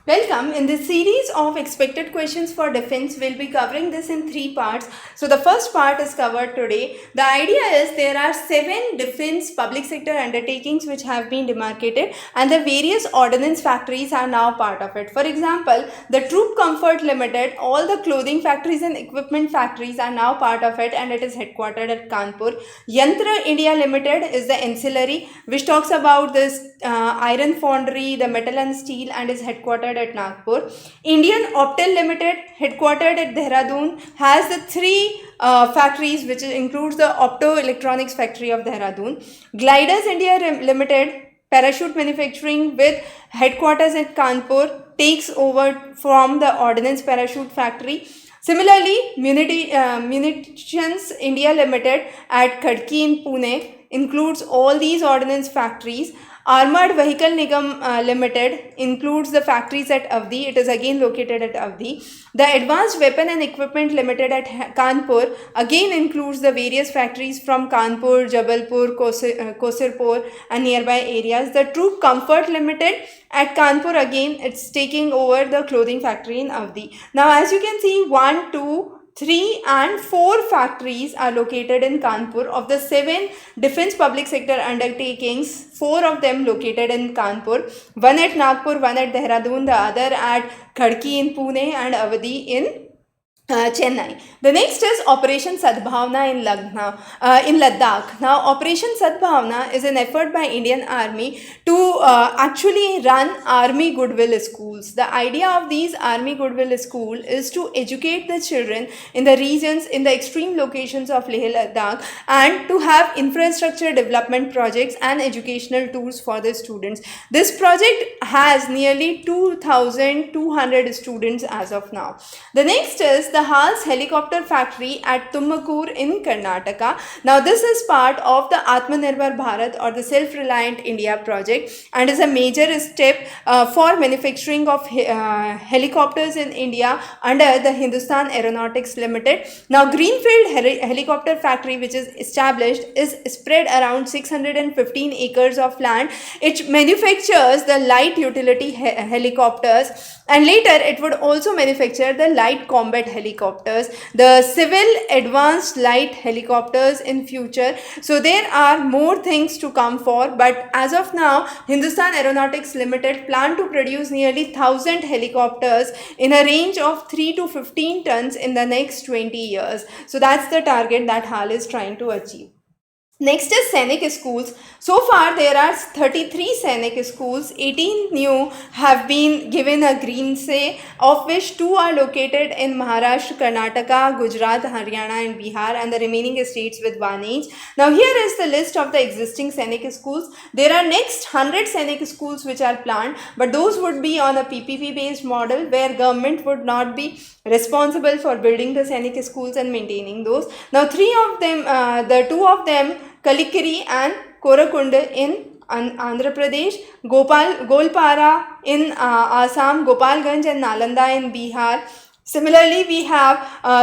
Welcome. In this series of expected questions for defense, we'll be covering this in three parts. So the first part is covered today. The idea is there are 7 defense public sector undertakings which have been demarcated, and the various ordnance factories are now part of it. For example, the Troop Comfort Limited, all the clothing factories and equipment factories are now part of it, and it is headquartered at Kanpur. Yantra India Limited is the ancillary which talks about this iron foundry, the metal and steel, and is headquartered at Nagpur. Indian Optel Limited, headquartered at Dehradun, has the 3 factories, which includes the Opto Electronics factory of Dehradun. Gliders India Limited, parachute manufacturing with headquarters at Kanpur, takes over from the Ordnance Parachute Factory. Similarly, Munitions India Limited at Khadki in Pune includes all these ordnance factories. Armored Vehicle Nigam Limited includes the factories at Avdi. It is again located at Avdi. The Advanced Weapon and Equipment Limited at Kanpur again includes the various factories from Kanpur, Jabalpur, Kosirpur and nearby areas. The Troop Comfort Limited at Kanpur, again it's taking over the clothing factory in Avdi. Now as you can see, 1, 2, 3 and 4 factories are located in Kanpur. Of the 7 defense public sector undertakings, 4 of them located in Kanpur, one at Nagpur, one at Dehradun, the other at Khadki in Pune and Avadi in Chennai. The next is Operation Sadbhavna in Ladakh. Now, Operation Sadbhavna is an effort by Indian Army to actually run Army Goodwill Schools. The idea of these Army Goodwill School is to educate the children in the regions, in the extreme locations of Leh Ladakh, and to have infrastructure development projects and educational tours for the students. This project has nearly 2,200 students as of now. The next is the Hals Helicopter Factory at Tumakuru in Karnataka. Now this is part of the Atmanirbhar Bharat or the Self-Reliant India project, and is a major step for manufacturing of helicopters in India under the Hindustan Aeronautics Limited. Now Greenfield Helicopter Factory, which is established, is spread around 615 acres of land. It manufactures the light utility helicopters, and later it would also manufacture the light combat helicopters, the civil advanced light helicopters in future. So there are more things to come for, but as of now, Hindustan Aeronautics Limited plan to produce nearly 1,000 helicopters in a range of 3 to 15 tons in the next 20 years. So that's the target that HAL is trying to achieve. Next is Sainik schools. So far there are 33 Sainik schools, 18 new have been given a green say, of which 2 are located in Maharashtra, Karnataka, Gujarat, Haryana and Bihar, and the remaining states with 1 each. Now here is the list of the existing Sainik schools. There are next 100 Sainik schools which are planned, but those would be on a PPP based model where government would not be responsible for building the Sainik schools and maintaining those. Now 3 of them, the 2 of them, Kalikiri and Korakunda in Andhra Pradesh, Golpara in Assam, Gopalganj and Nalanda in Bihar. Similarly, we have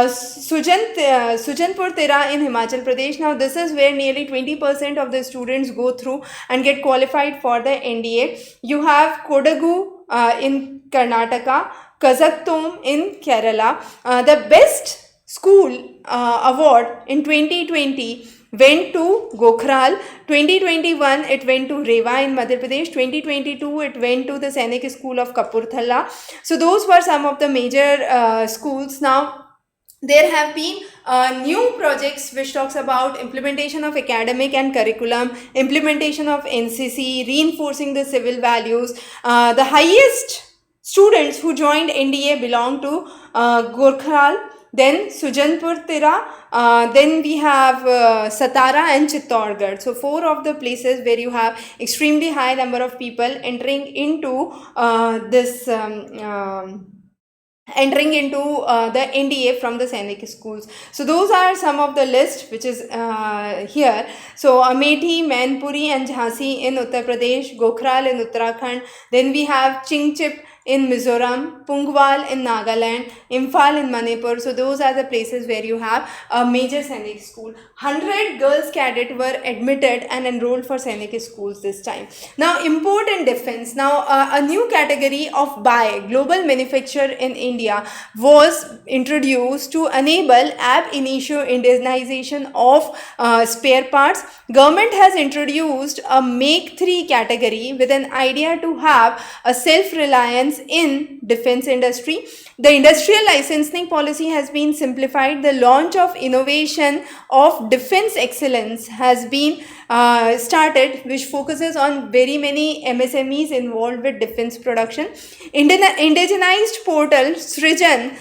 Sujanpur Tira in Himachal Pradesh. Now, this is where nearly 20% of the students go through and get qualified for the NDA. You have Kodagu in Karnataka, Kazaktom in Kerala. The best school award in 2020 went to Gokhral, 2021 it went to Rewa in Madhya Pradesh, 2022 it went to the Sainik School of Kapurthala. So those were some of the major schools. Now there have been new projects which talks about implementation of academic and curriculum, implementation of NCC, reinforcing the civil values. The highest students who joined NDA belong to Gokhral, then Sujanpur Tira, then we have Satara and Chittorgarh. So 4 of the places where you have extremely high number of people entering into the NDA from the Sainik schools. So those are some of the list which is here. So Amethi, Mainpuri and Jhansi in Uttar Pradesh, Gokhral in Uttarakhand. Then we have Chingchip in Mizoram, Pungwal in Nagaland, Imphal in Manipur. So those are the places where you have a major Sainik school. 100 girls cadet were admitted and enrolled for Sainik schools this time. Now import and defense. Now a new category of BAI, global manufacture in India, was introduced to enable ab initio indigenization of spare parts. Government has introduced a Make 3 category with an idea to have a self-reliance in defense industry. The industrial licensing policy has been simplified. The launch of innovation of defense excellence has been started, which focuses on very many MSMEs involved with defense production. Indigenized portal Srijan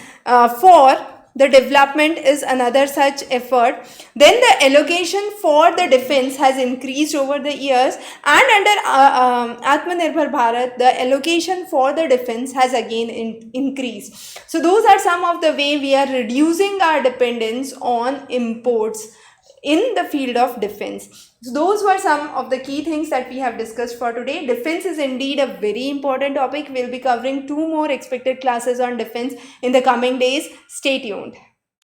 for the development is another such effort. Then the allocation for the defense has increased over the years, and under Atmanirbhar Bharat, the allocation for the defense has again increased. So those are some of the way we are reducing our dependence on imports in the field of defense. So those were some of the key things that we have discussed for today. Defense is indeed a very important topic. We'll be covering 2 more expected classes on defense in the coming days. Stay tuned.